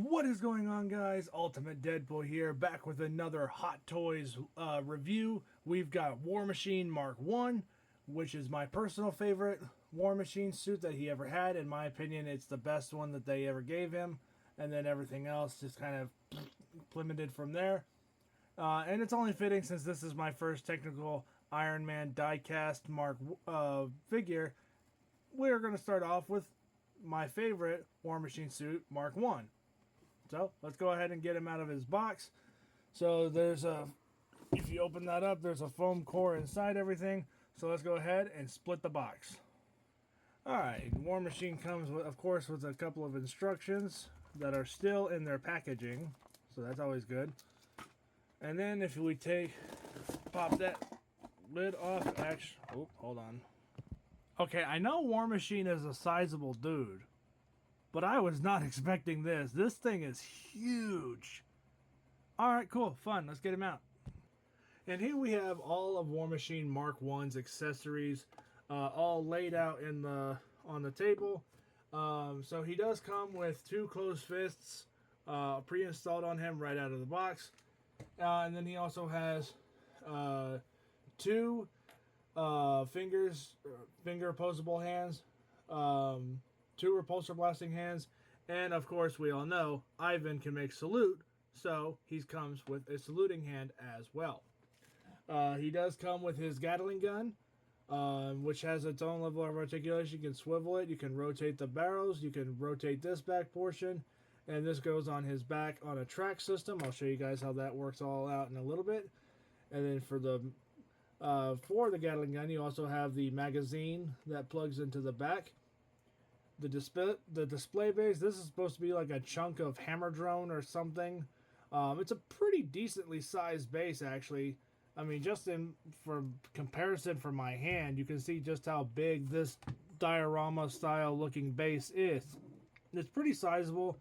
What is going on, guys? Ultimate Deadpool here, back with another Hot Toys review. We've got War Machine Mark 1, which is my personal favorite War Machine suit that he ever had. In my opinion, it's the best one that they ever gave him. And then everything else just kind of plummeted from there. And it's only fitting since this is my first technical Iron Man die-cast Mark figure. We're going to start off with my favorite War Machine suit, Mark 1. So let's go ahead and get him out of his box. So if you open that up, there's a foam core inside everything. So let's go ahead and split the box. Alright, War Machine comes, of course, with a couple of instructions that are still in their packaging. So that's always good. And then if we pop that lid off, hold on. Okay, I know War Machine is a sizable dude, but I was not expecting this. This thing is huge. Alright, cool, fun. Let's get him out. And here we have all of War Machine Mark 1's accessories all laid out on the table. So he does come with two closed fists pre-installed on him right out of the box. And then he also has two finger opposable hands, two repulsor blasting hands, and of course we all know Ivan can make salute, so he comes with a saluting hand as well. He does come with his Gatling gun, which has its own level of articulation. You can swivel it, you can rotate the barrels, you can rotate this back portion, and this goes on his back on a track system. I'll show you guys how that works all out in a little bit. And then for the Gatling gun, you also have the magazine that plugs into the back. The display base, this is supposed to be like a chunk of hammer drone or something. It's a pretty decently sized base, actually. I mean, for comparison for my hand, you can see just how big this diorama style looking base is. It's pretty sizable,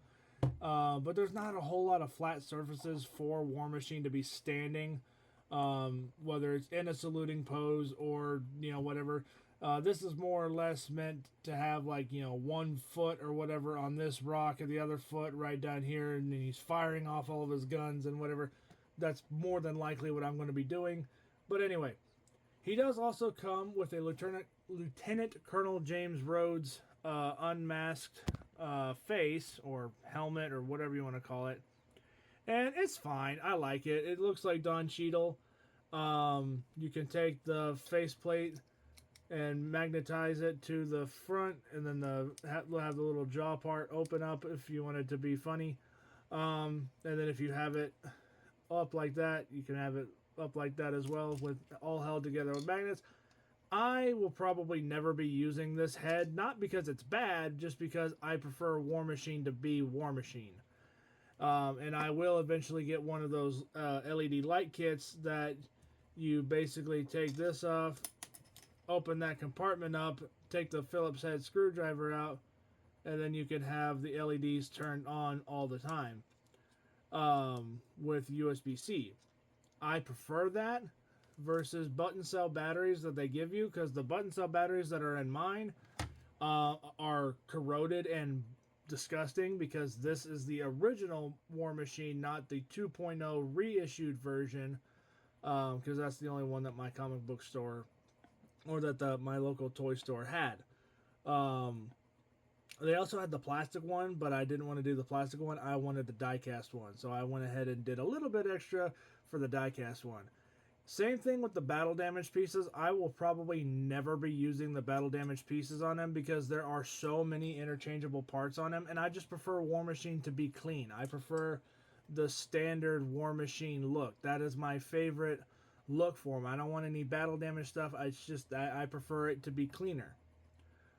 but there's not a whole lot of flat surfaces for War Machine to be standing. Whether it's in a saluting pose or whatever. This is more or less meant to have 1 foot or whatever on this rock and the other foot right down here, and then he's firing off all of his guns and whatever. That's more than likely what I'm going to be doing. But anyway, he does also come with a Lieutenant Colonel James Rhodes unmasked face or helmet or whatever you want to call it. And it's fine. I like it. It looks like Don Cheadle. You can take the faceplate and magnetize it to the front, and then we'll have the little jaw part open up if you want it to be funny. And then if you have it up like that, you can have it up like that as well, with all held together with magnets. I will probably never be using this head, not because it's bad, just because I prefer War Machine to be War Machine. And I will eventually get one of those LED light kits that you basically take this off, open that compartment up, take the Phillips head screwdriver out, and then you can have the LEDs turned on all the time with USB-C. I prefer that versus button cell batteries that they give you, because the button cell batteries that are in mine are corroded and disgusting, because this is the original War Machine, not the 2.0 reissued version, because that's the only one that my comic book store or that my local toy store had. They also had the plastic one, but I didn't want to do the plastic one. I wanted the die-cast one, so I went ahead and did a little bit extra for the die-cast one. Same thing with the battle damage pieces. I will probably never be using the battle damage pieces on them, because there are so many interchangeable parts on them, and I just prefer War Machine to be clean. I prefer the standard War Machine look. That is my favorite look for them. I don't want any battle damage stuff. I prefer it to be cleaner.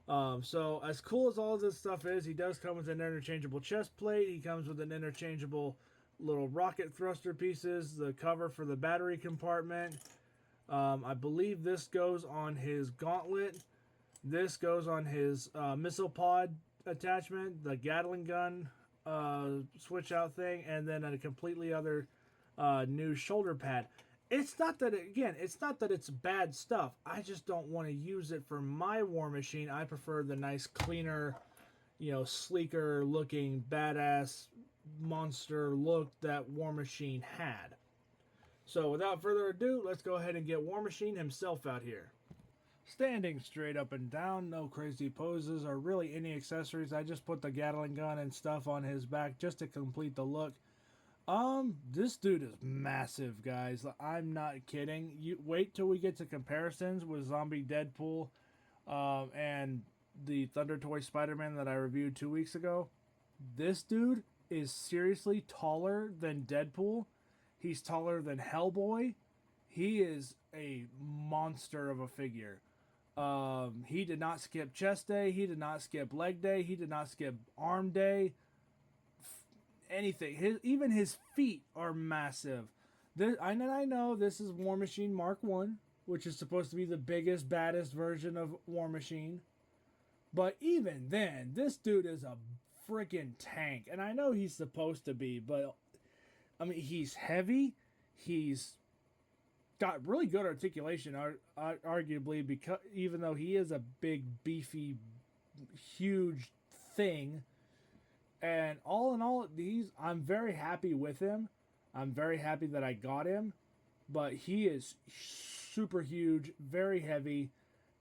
So as cool as all of this stuff is, he does come with an interchangeable chest plate. He comes with an interchangeable little rocket thruster pieces, the cover for the battery compartment. I believe this goes on his gauntlet. This goes on his missile pod attachment, the Gatling gun switch out thing, and then a completely other new shoulder pad. It's not that it's bad stuff. I just don't want to use it for my War Machine. I prefer the nice, cleaner, sleeker looking, badass monster look that War Machine had. So without further ado, let's go ahead and get War Machine himself out here. Standing straight up and down, no crazy poses or really any accessories. I just put the Gatling gun and stuff on his back just to complete the look. This dude is massive, guys. I'm not kidding. You wait till we get to comparisons with Zombie Deadpool, and the Thunder Toy Spider-Man that I reviewed 2 weeks ago. This dude is seriously taller than Deadpool. He's taller than Hellboy. He is a monster of a figure. He did not skip chest day. He did not skip leg day. He did not skip arm day. Anything. Even his feet are massive. I know this is War Machine Mark 1, which is supposed to be the biggest, baddest version of War Machine. But even then, this dude is a freaking tank. And I know he's supposed to be, but I mean, he's heavy. He's got really good articulation, arguably, because even though he is a big, beefy, huge thing. And all in all, I'm very happy with him. I'm very happy that I got him. But he is super huge, very heavy.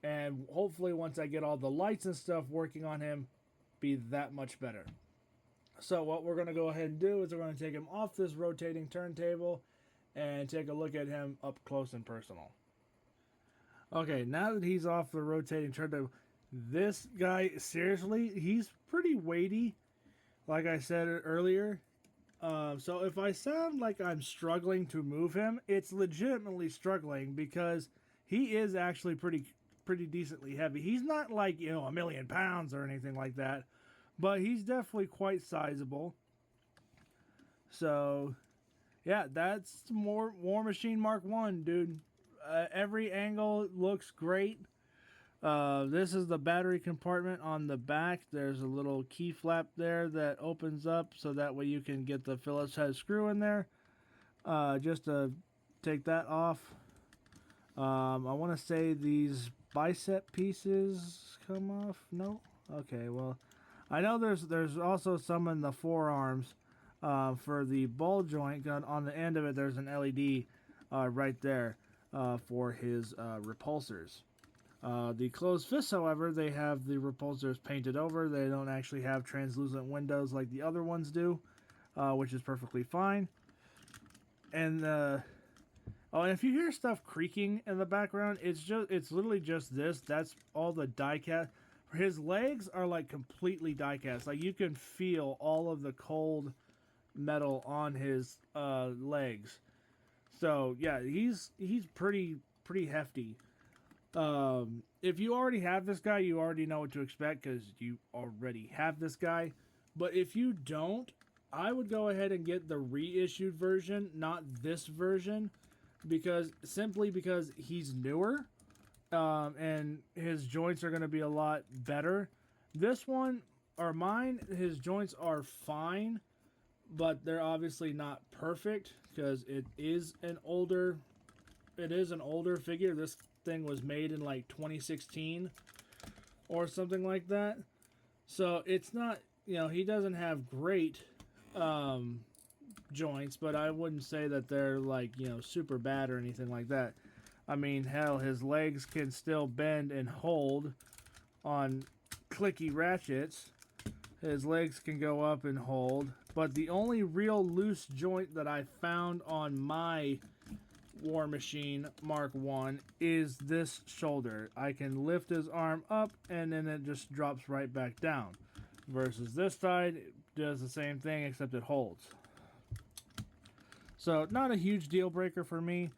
And hopefully once I get all the lights and stuff working on him, be that much better. So what we're going to go ahead and do is we're going to take him off this rotating turntable and take a look at him up close and personal. Okay, now that he's off the rotating turntable, this guy, seriously, he's pretty weighty. Like I said earlier, so if I sound like I'm struggling to move him, it's legitimately struggling because he is actually pretty decently heavy. He's not like, 1,000,000 pounds or anything like that, but he's definitely quite sizable. So, yeah, that's more War Machine Mark 1, dude. Every angle looks great. This is the battery compartment on the back. There's a little key flap there that opens up so that way you can get the Phillips head screw in there. Just to take that off. I want to say these bicep pieces come off. No? Okay, well, I know there's also some in the forearms. For the ball joint gun on the end of it, there's an LED right there for his repulsors. The closed fists, however, they have the repulsors painted over. They don't actually have translucent windows like the other ones do, which is perfectly fine. And and if you hear stuff creaking in the background, it's literally just this. That's all the die cast. His legs are like completely die cast. Like you can feel all of the cold metal on his legs. So yeah, he's pretty hefty. If you already have this guy, you already know what to expect because you already have this guy. But if you don't, I would go ahead and get the reissued version, not this version, because he's newer, and his joints are going to be a lot better. This one, or mine, his joints are fine, but they're obviously not perfect because it is an older figure. This thing was made in like 2016 or something like that, so it's not, he doesn't have great joints, but I wouldn't say that they're like super bad or anything like that. I mean, hell, his legs can still bend and hold on clicky ratchets. His legs can go up and hold, but the only real loose joint that I found on my War Machine Mark 1 is this shoulder. I can lift his arm up and then it just drops right back down. Versus this side, it does the same thing except it holds. So not a huge deal breaker for me.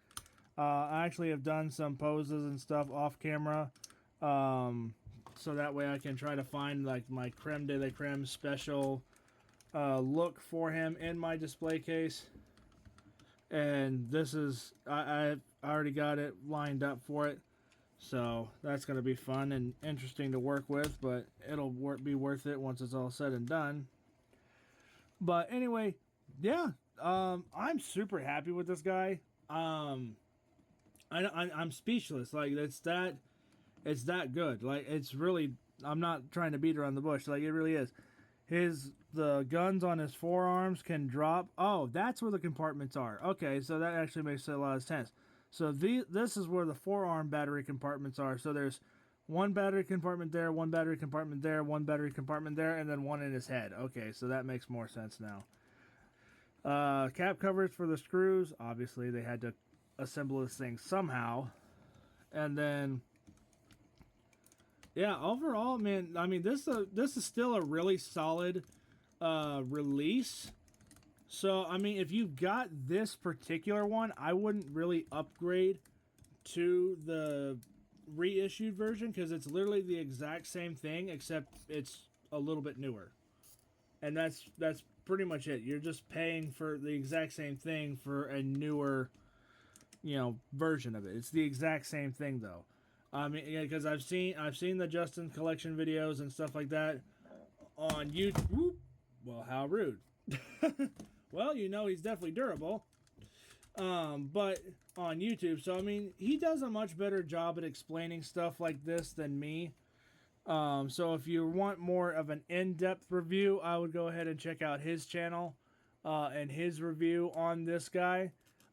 I actually have done some poses and stuff off camera. So that way I can try to find like my creme de la creme special look for him in my display case. And this is, I already got it lined up for it. So that's going to be fun and interesting to work with, but it'll be worth it once it's all said and done. But anyway, yeah, I'm super happy with this guy. I'm speechless. Like it's that good. Like it's really, I'm not trying to beat around the bush. Like it really is. the guns on his forearms can drop. Oh, that's where the compartments are. Okay, so that actually makes a lot of sense. So this is where the forearm battery compartments are. So there's one battery compartment there, one battery compartment there, one battery compartment there, and then one in his head. Okay, so that makes more sense now. Cap covers for the screws. Obviously, they had to assemble this thing somehow. And then, yeah, overall, man, I mean, this is still a really solid release. So, I mean, if you've got this particular one, I wouldn't really upgrade to the reissued version because it's literally the exact same thing, except it's a little bit newer. And that's pretty much it. You're just paying for the exact same thing for a newer, version of it. It's the exact same thing though. I mean, because I've seen the Justin collection videos and stuff like that on YouTube. Well, how rude. Well, he's definitely durable. But on YouTube, so I mean, he does a much better job at explaining stuff like this than me. So if you want more of an in-depth review, I would go ahead and check out his channel and his review on this guy.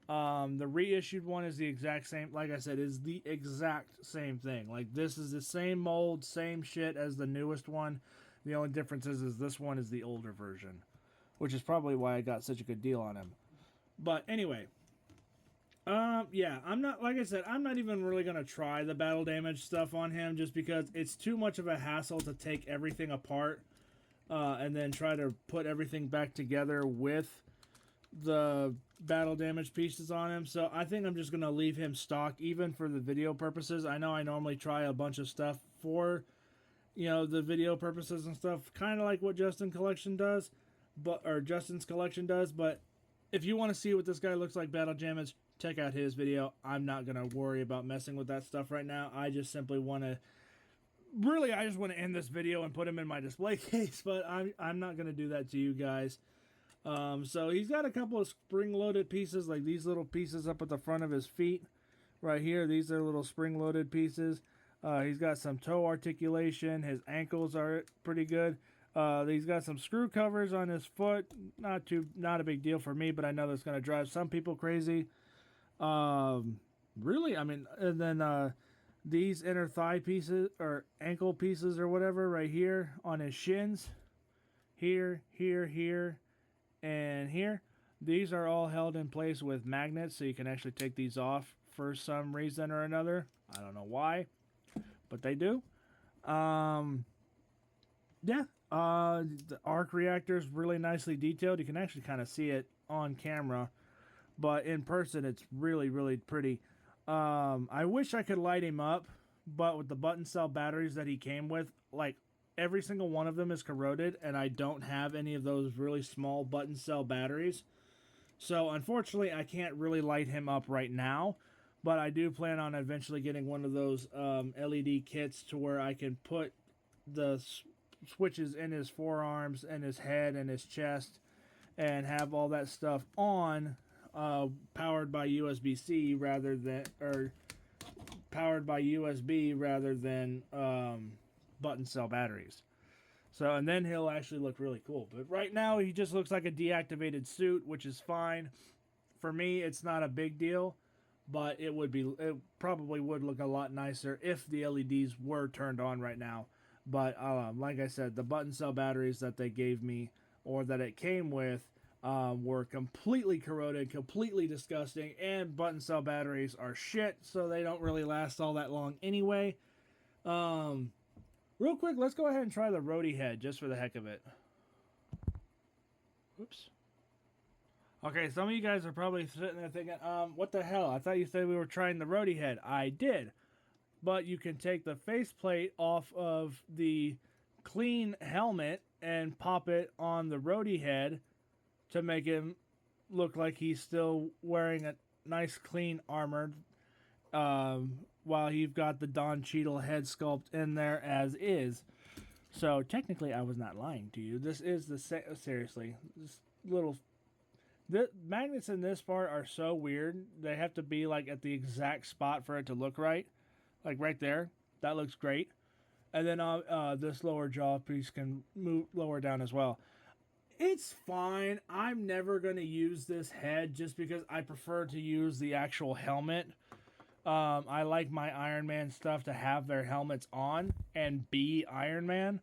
The reissued one is the exact same, like I said, is the exact same thing. Like, this is the same mold, same shit as the newest one. The only difference is this one is the older version, which is probably why I got such a good deal on him. But anyway, yeah, I'm not even really going to try the battle damage stuff on him just because it's too much of a hassle to take everything apart and then try to put everything back together with the battle damage pieces on him. So I think I'm just going to leave him stock even for the video purposes. I know I normally try a bunch of stuff for, the video purposes and stuff, kind of like what Justin's collection does, but if you want to see what this guy looks like battle damage, check out his video. I'm not going to worry about messing with that stuff right now. I just simply want to end this video and put him in my display case, but I'm not going to do that to you guys. So he's got a couple of spring-loaded pieces, like these little pieces up at the front of his feet right here. These are little spring-loaded pieces. He's got some toe articulation. His ankles are pretty good. He's got some screw covers on his foot. Not a big deal for me, but I know that's going to drive some people crazy. Really, I mean, and then these inner thigh pieces or ankle pieces or whatever right here on his shins. Here, and here. These are all held in place with magnets, so you can actually take these off for some reason or another. I don't know why, but they do. Yeah. The arc reactor is really nicely detailed. You can actually kind of see it on camera, but in person it's really, really pretty. I wish I could light him up, but with the button cell batteries that he came with, like, every single one of them is corroded, and I don't have any of those really small button cell batteries. So, unfortunately, I can't really light him up right now, but I do plan on eventually getting one of those LED kits to where I can put the switches in his forearms and his head and his chest and have all that stuff on, powered by USB-C rather than, or powered by USB rather than button cell batteries. So, and then he'll actually look really cool. But right now he just looks like a deactivated suit, which is fine. For me, it's not a big deal, but it probably would look a lot nicer if the LEDs were turned on right now. But like I said, the button cell batteries that they gave me, or that it came with, were completely corroded, completely disgusting, and button cell batteries are shit, so they don't really last all that long anyway. Real quick, let's go ahead and try the Rhodey head, just for the heck of it. Oops. Okay, some of you guys are probably sitting there thinking, what the hell? I thought you said we were trying the Rhodey head. I did. But you can take the faceplate off of the clean helmet and pop it on the Rhodey head to make him look like he's still wearing a nice clean armor, while you've got the Don Cheadle head sculpt in there as is. So technically I was not lying to you. This is seriously, the magnets in this part are so weird. They have to be like at the exact spot for it to look right. Like right there. That looks great. And then this lower jaw piece can move lower down as well. It's fine. I'm never going to use this head just because I prefer to use the actual helmet. I like my Iron Man stuff to have their helmets on and be Iron Man.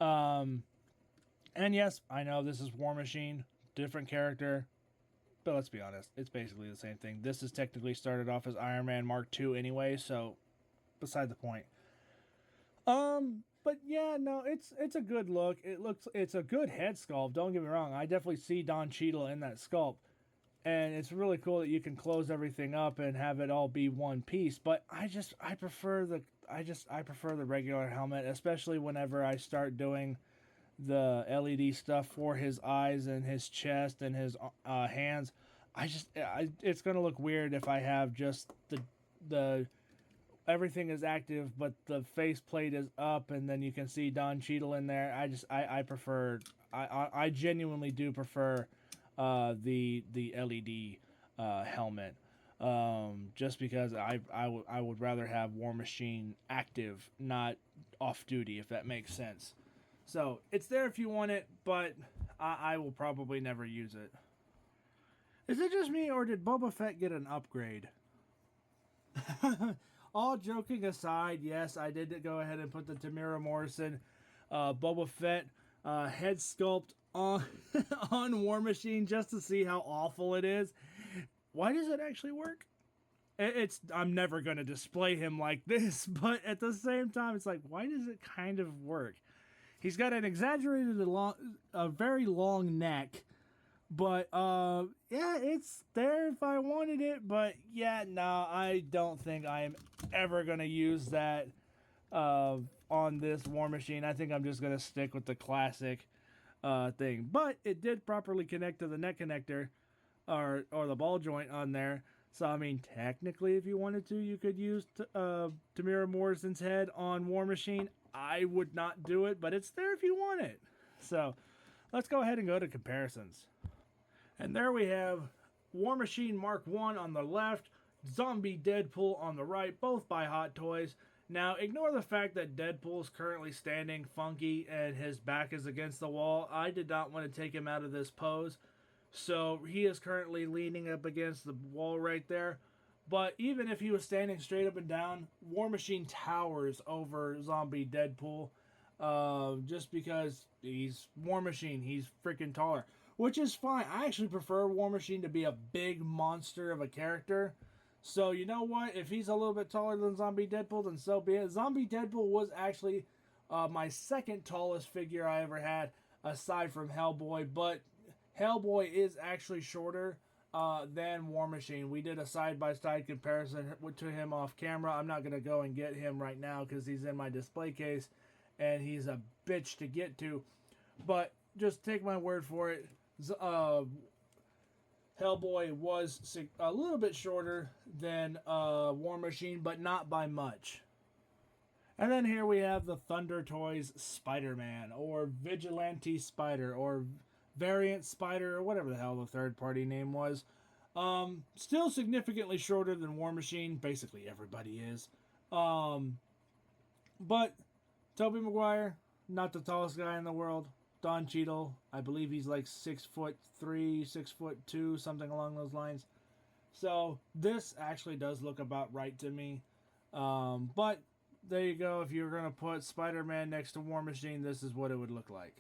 And yes, I know this is War Machine, different character, but let's be honest, it's basically the same thing. This is technically started off as Iron Man Mark II anyway, so beside the point. But yeah, no, it's a good look. It's a good head sculpt. Don't get me wrong. I definitely see Don Cheadle in that sculpt, and it's really cool that you can close everything up and have it all be one piece. But I prefer the regular helmet, especially whenever I start doing the LED stuff for his eyes and his chest and his hands. It's gonna look weird if I have just the everything is active, but the faceplate is up, and then you can see Don Cheadle in there. I genuinely do prefer the LED helmet, just because I would rather have War Machine active, not off duty, if that makes sense. So it's there if you want it, but I will probably never use it. Is it just me, or did Boba Fett get an upgrade? All joking aside, yes, I did go ahead and put the Temuera Morrison Boba Fett head sculpt on on War Machine just to see how awful it is. Why does it actually work? I'm never going to display him like this, but at the same time, it's like, why does it kind of work? He's got an a very long neck. But, yeah, it's there if I wanted it. But, yeah, no, I don't think I am ever going to use that on this War Machine. I think I'm just going to stick with the classic thing. But it did properly connect to the neck connector or the ball joint on there. So, I mean, technically, if you wanted to, you could use Temuera Morrison's head on War Machine. I would not do it, but it's there if you want it. So, let's go ahead and go to comparisons. And there we have War Machine Mark I on the left, Zombie Deadpool on the right, both by Hot Toys. Now, ignore the fact that Deadpool is currently standing funky and his back is against the wall. I did not want to take him out of this pose, so he is currently leaning up against the wall right there. But even if he was standing straight up and down, War Machine towers over Zombie Deadpool, just because he's War Machine. He's freaking taller. Which is fine. I actually prefer War Machine to be a big monster of a character. So, you know what? If he's a little bit taller than Zombie Deadpool, then so be it. Zombie Deadpool was actually my second tallest figure I ever had, aside from Hellboy. But Hellboy is actually shorter than War Machine. We did a side-by-side comparison to him off camera. I'm not going to go and get him right now because he's in my display case, and he's a bitch to get to. But just take my word for it. Hellboy was a little bit shorter than War Machine, but not by much. And then here we have the Thunder Toys Spider-Man, or Vigilante Spider, or Variant Spider, or whatever the hell the third-party name was. Still significantly shorter than War Machine. Basically everybody is. But Tobey Maguire, not the tallest guy in the world. Don Cheadle, I believe he's like 6'3", 6'2", something along those lines. So this actually does look about right to me. But there you go. If you're going to put Spider-Man next to War Machine, this is what it would look like.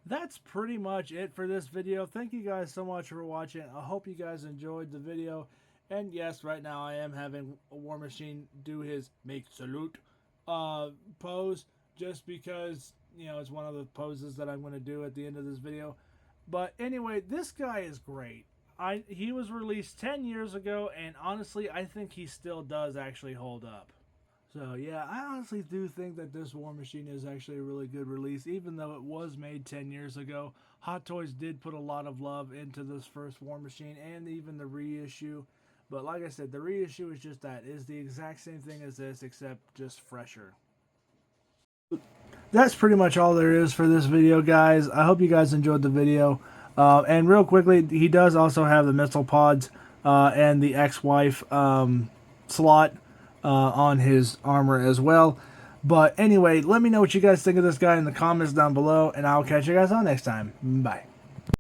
That's pretty much it for this video. Thank you guys so much for watching. I hope you guys enjoyed the video. And yes, right now I am having War Machine do his make salute pose, just because, you know, it's one of the poses that I'm going to do at the end of this video. But anyway, this guy is great. He was released 10 years ago, and honestly, I think he still does actually hold up. So yeah, I honestly do think that this War Machine is actually a really good release, even though it was made 10 years ago. Hot Toys did put a lot of love into this first War Machine, and even the reissue. But like I said, the reissue is just that. It is the exact same thing as this, except just fresher. That's pretty much all there is for this video, guys. I hope you guys enjoyed the video. And real quickly, he does also have the missile pods and the ex-wife slot on his armor as well. But anyway, let me know what you guys think of this guy in the comments down below, and I'll catch you guys on next time. Bye.